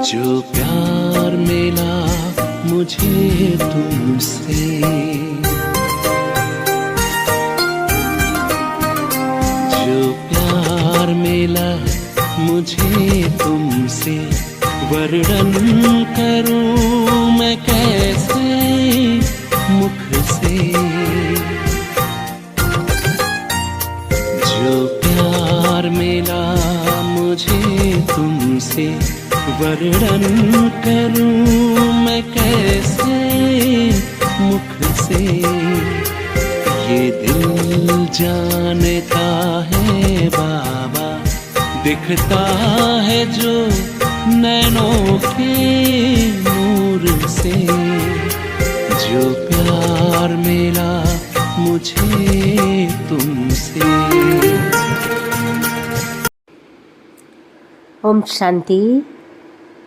जो प्यार मिला मुझे तुमसे, जो प्यार मिला मुझे तुमसे, वर्णन करूं मैं कैसे मुख से। जो प्यार मिला मुझे तुमसे, वर्णन करूं मैं कैसे मुख से। ये दिल जानता है बाबा, दिखता है जो नैनों के नूर से। जो प्यार मिला मुझे तुमसे। Om Shanti.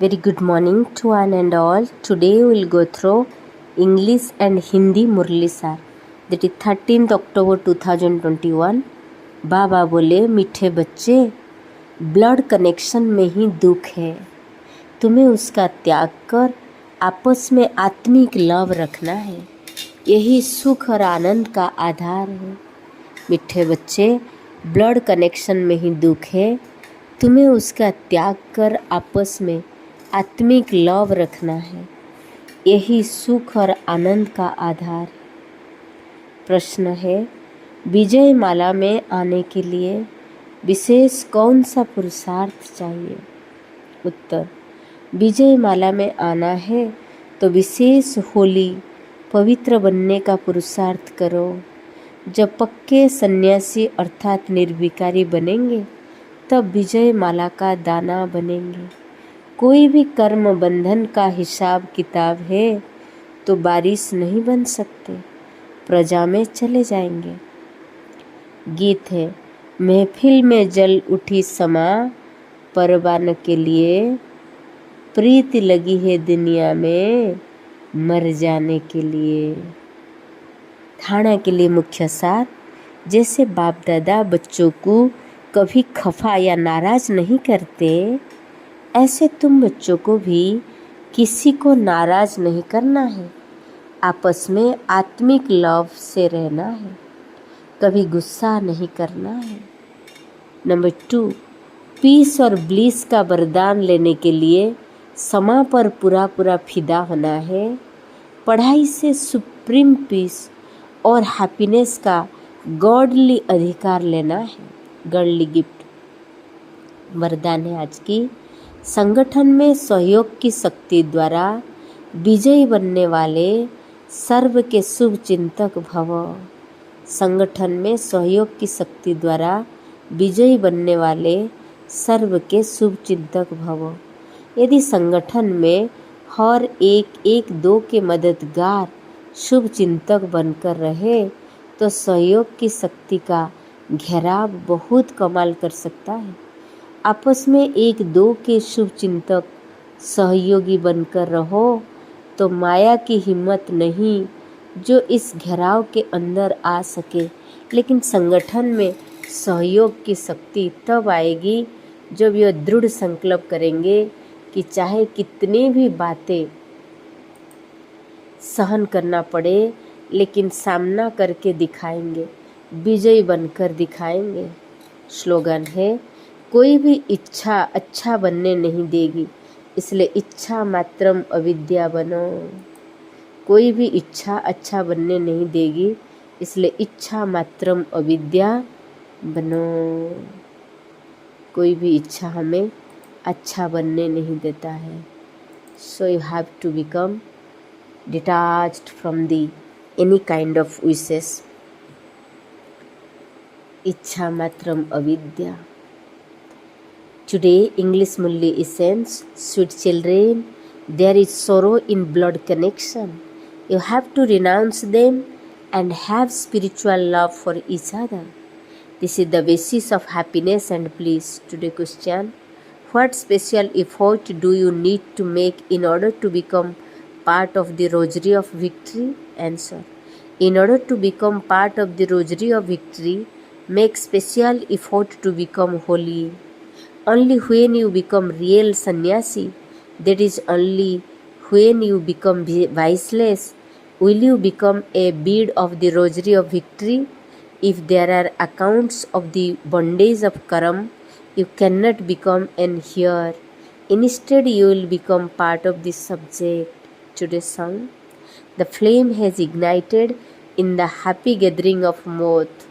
Very good morning to one and all. Today we will go through English and Hindi Murli Sar. That is 13th October 2021. बाबा बोले, मीठे बच्चे, ब्लड कनेक्शन में ही दुख है, तुम्हें उसका त्याग कर आपस में आत्मिक लव रखना है, यही सुख और आनंद का आधार है। मीठे बच्चे, ब्लड कनेक्शन में ही दुख है, तुम्हें उसका त्याग कर आपस में आत्मिक लव रखना है, यही सुख और आनंद का आधार है। प्रश्न है, विजय माला में आने के लिए विशेष कौन सा पुरुषार्थ चाहिए? उत्तर, विजय माला में आना है तो विशेष होली पवित्र बनने का पुरुषार्थ करो। जब पक्के सन्यासी अर्थात निर्विकारी बनेंगे तब विजय माला का दाना बनेंगे। कोई भी कर्म बंधन का हिसाब किताब है तो बारिश नहीं बन सकते, प्रजा में चले जाएंगे। गीत है, महफिल में जल उठी समा, परवान के लिए प्रीत लगी है दुनिया में, मर जाने के लिए। थाना के लिए मुख्य सार, जैसे बाप दादा बच्चों को कभी खफा या नाराज नहीं करते, ऐसे तुम बच्चों को भी किसी को नाराज नहीं करना है। आपस में आत्मिक लव से रहना है, कभी गुस्सा नहीं करना है। नंबर 2, पीस और ब्लिस का वरदान लेने के लिए समा पर पूरा पूरा फिदा होना है। पढ़ाई से सुप्रीम पीस और हैप्पीनेस का गॉडली अधिकार लेना है, गॉडली गिफ्ट। वरदान है आज की, संगठन में सहयोग की शक्ति द्वारा विजयी बनने वाले सर्व के शुभ चिंतक भव। संगठन में सहयोग की शक्ति द्वारा विजयी बनने वाले सर्व के शुभ चिंतक भव। यदि संगठन में हर एक दो के मददगार शुभ चिंतक बनकर रहे तो सहयोग की शक्ति का घेराव बहुत कमाल कर सकता है। आपस में एक दो के शुभ चिंतक सहयोगी बनकर रहो तो माया की हिम्मत नहीं जो इस घेराव के अंदर आ सके। लेकिन संगठन में सहयोग की शक्ति तब आएगी जब यह दृढ़ संकल्प करेंगे कि चाहे कितनी भी बातें सहन करना पड़े, लेकिन सामना करके दिखाएंगे, विजयी बनकर दिखाएंगे। स्लोगन है, कोई भी इच्छा अच्छा बनने नहीं देगी, इसलिए इच्छा मात्रम अविद्या बनो। कोई भी इच्छा अच्छा बनने नहीं देगी, इसलिए इच्छा मात्रम अविद्या बनो। कोई भी इच्छा हमें अच्छा बनने नहीं देता है। So you have to become detached from the any kind of wishes. इच्छा मात्रम अविद्या। Today English Mulli essence, sweet children, there is sorrow in blood connection. You have to renounce them and have spiritual love for each other. This is the basis of happiness and bliss. Today question, what special effort do you need to make in order to become part of the rosary of victory? Answer, in order to become part of the rosary of victory, make special effort to become holy. Only when you become real sannyasi, That is only when you become viceless will you become a bead of the rosary of victory. If there are accounts of the bondage of karam, you cannot become an heir. Instead, you will become part of the subject. Today's song. The flame has ignited in the happy gathering of moth.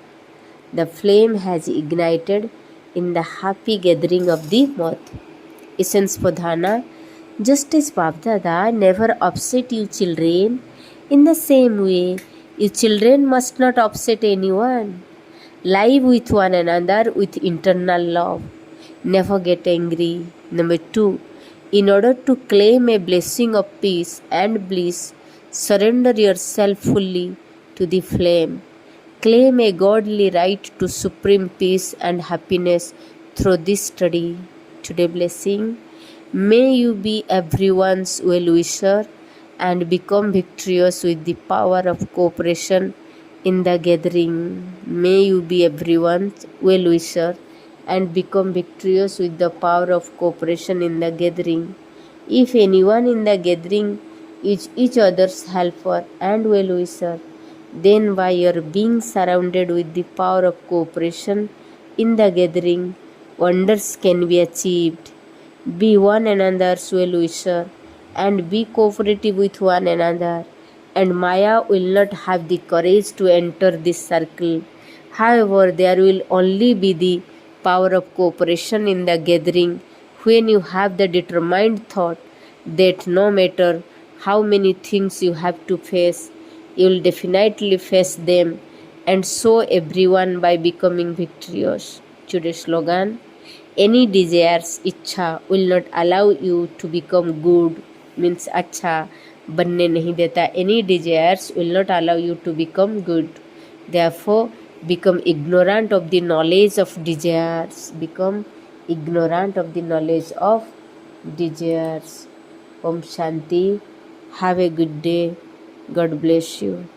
The flame has ignited in the happy gathering of the moth. Essence Pradhana. Just as Babdada never upset you children, in the same way, you children must not upset anyone. Live with one another with internal love. Never get angry. Number 2. In order to claim a blessing of peace and bliss, surrender yourself fully to the flame. Claim a godly right to supreme peace and happiness through this study. Today blessing. May you be everyone's well-wisher and become victorious with the power of cooperation in the gathering. May you be everyone's well-wisher and become victorious with the power of cooperation in the gathering. If anyone in the gathering is each other's helper and well-wisher, then by your being surrounded with the power of cooperation in the gathering, wonders can be achieved. Be one another's well-wisher and be cooperative with one another, and Maya will not have the courage to enter this circle. However, there will only be the power of cooperation in the gathering when you have the determined thought that no matter how many things you have to face, you will definitely face them and show everyone by becoming victorious. Today's slogan. Any desires, इच्छा will not allow you to become good, means अच्छा बनने नहीं देता. Any desires will not allow you to become good. Therefore, become ignorant of the knowledge of desires. Become ignorant of the knowledge of desires. Om Shanti. Have a good day. God bless you.